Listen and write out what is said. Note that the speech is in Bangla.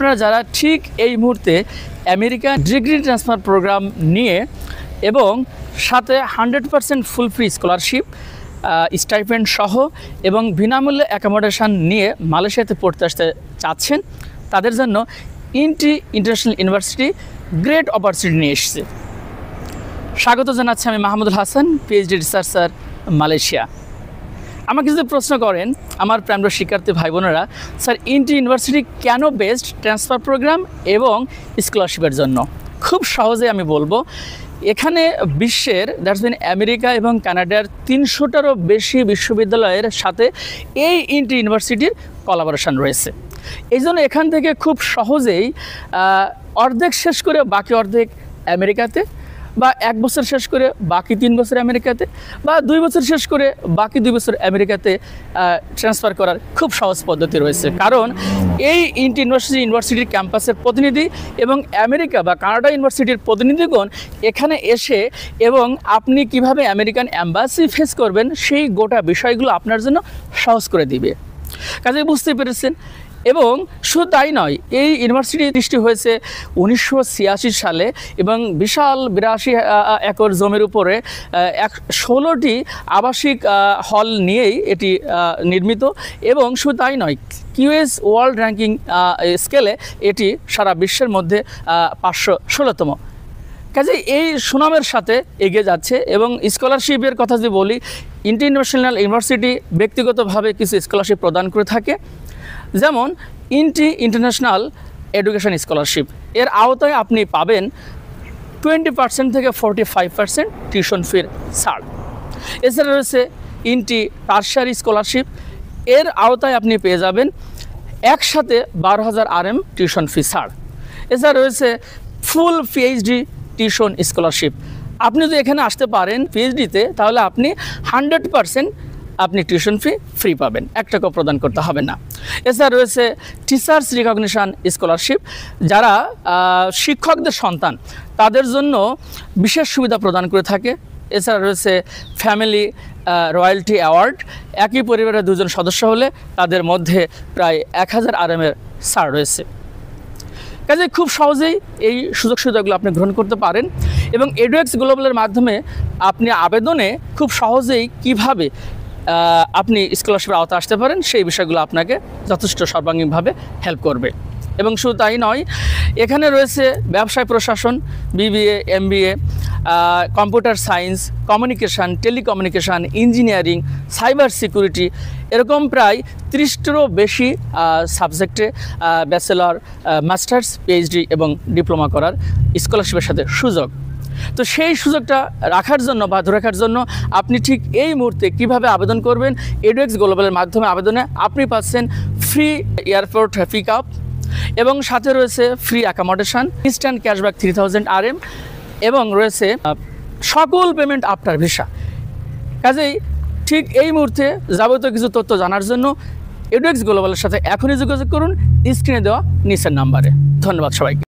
আপনারা যারা ঠিক এই মুহূর্তে আমেরিকান ডিগ্রি ট্রান্সফার প্রোগ্রাম নিয়ে এবং সাথে 100% ফুল ফ্রি স্কলারশিপ স্টাইপেন্ড সহ এবং বিনামূল্যে অ্যাকোমোডেশন নিয়ে মালয়েশিয়াতে পড়তে আসতে চাচ্ছেন, তাদের জন্য ইন্টি ইন্টারন্যাশনাল ইউনিভার্সিটি গ্রেট অপরচুনিটি নিয়ে এসেছে। স্বাগত জানাচ্ছি আমি Mahmudul Hasan, PhD researcher, Malaysia. আমাকে যদি প্রশ্ন করেন আমার প্রাণপ্রিয় শিক্ষার্থী ভাই বোনেরা, স্যার ইন্টি ইউনিভার্সিটি কেন বেস্ট ট্রান্সফার প্রোগ্রাম এবং স্কলারশিপের জন্য, খুব সহজে আমি বলবো এখানে বিশ্বের দ্যাটস মিন আমেরিকা এবং কানাডার 300টারও বেশি বিশ্ববিদ্যালয়ের সাথে এই ইন্টি ইউনিভার্সিটির কোলাবোরেশন রয়েছে। এই জন্য এখান থেকে খুব সহজেই অর্ধেক শেষ করে বাকি অর্ধেক আমেরিকাতে, বা 1 বছর শেষ করে বাকি 3 বছর আমেরিকাতে, বা 2 বছর শেষ করে বাকি 2 বছর আমেরিকাতে ট্রান্সফার করার খুব সহজ পদ্ধতি রয়েছে। কারণ এই ইন্টি ইউনিভার্সিটির ক্যাম্পাসের প্রতিনিধি এবং আমেরিকা বা কানাডা ইউনিভার্সিটির প্রতিনিধিগণ এখানে এসে এবং আপনি কিভাবে আমেরিকান অ্যাম্বাসি ফেস করবেন সেই গোটা বিষয়গুলো আপনার জন্য সহজ করে দিবে। কাজে বুঝতে পেরেছেন। এবং শুধু তাই নয়, এই ইউনিভার্সিটি সৃষ্টি হয়েছে 1986 সালে এবং বিশাল 82 একর জমির উপরে 16টি আবাসিক হল নিয়েই এটি নির্মিত। এবং শুধু তাই নয়, কিউএস ওয়ার্ল্ড র্যাঙ্কিং স্কেলে এটি সারা বিশ্বের মধ্যে 516তম। কাজে এই সুনামের সাথে এগিয়ে যাচ্ছে। এবং স্কলারশিপের কথা যদি বলি, ইন্টারন্যাশনাল ইউনিভার্সিটি ব্যক্তিগতভাবে কিছু স্কলারশিপ প্রদান করে থাকে, যেমন ইন্টি ইন্টারন্যাশনাল এডুকেশন স্কলারশিপ। এর আওতায় আপনি পাবেন 20% থেকে 45% টিউশন ফির ছাড়। এছাড়া রয়েছে ইন্টি টারশিয়ারি স্কলারশিপ। এর আওতায় আপনি পেয়ে যাবেন একসাথে 12,000 RM টিউশন ফি ছাড়। এছাড়া রয়েছে ফুল পিএইচডি টিউশন স্কলারশিপ। আপনি যদি এখানে আসতে পারেন পিএইচডিতে, তাহলে আপনি 100% আপনি টিউশন ফি ফ্রি পাবেন, 1 টাকাও প্রদান করতে হবে না। এছাড়া রয়েছে টিচার্স রিকগনিশন স্কলারশিপ। যারা শিক্ষকদের সন্তান, তাদের জন্য বিশেষ সুবিধা প্রদান করে থাকে। এছাড়া রয়েছে ফ্যামিলি রয়্যালটি অ্যাওয়ার্ড। একই পরিবারের 2 জন সদস্য হলে তাদের মধ্যে প্রায় 1000 RM ছাড় রয়েছে। কাজে খুব সহজেই এই সুযোগ সুবিধাগুলো আপনি গ্রহণ করতে পারেন। এবং এডুএক্স গ্লোবালের মাধ্যমে আপনি আবেদনে খুব সহজেই কিভাবে আপনি স্কলারশিপের আওতায় আসতে পারেন সেই বিষয়গুলো আপনাকে যথেষ্ট সর্বাঙ্গীনভাবে হেল্প করবে। এবং শুধু তাই নয়, এখানে রয়েছে ব্যবসায় প্রশাসন, BBA, MBA, computer science, communication, telecommunication, engineering, cyber security, এরকম প্রায় 30টিরও বেশি সাবজেক্টে ব্যাচেলর, মাস্টার্স, পিএইচডি এবং ডিপ্লোমা করার স্কলারশিপের সাথে সুযোগ। তো সেই সুযোগটা রাখার জন্য বা ধরে রাখার জন্য আপনি ঠিক এই মুহূর্তে কিভাবে আবেদন করবেন, এডুএক্স গ্লোবালের মাধ্যমে আবেদনে আপনি পাচ্ছেন ফ্রি এয়ারপোর্ট পিক আপ এবং সাথে রয়েছে free accommodation, instant cashback 3000 RM এবং রয়েছে সকল পেমেন্ট আফটার ভিসা। কাজেই ঠিক এই মুহূর্তে যাবতীয় কিছু তথ্য জানার জন্য এডুএক্স গ্লোবালের সাথে এখনই যোগাযোগ করুন স্ক্রিনে দেওয়া নিচের নাম্বারে। ধন্যবাদ সবাইকে।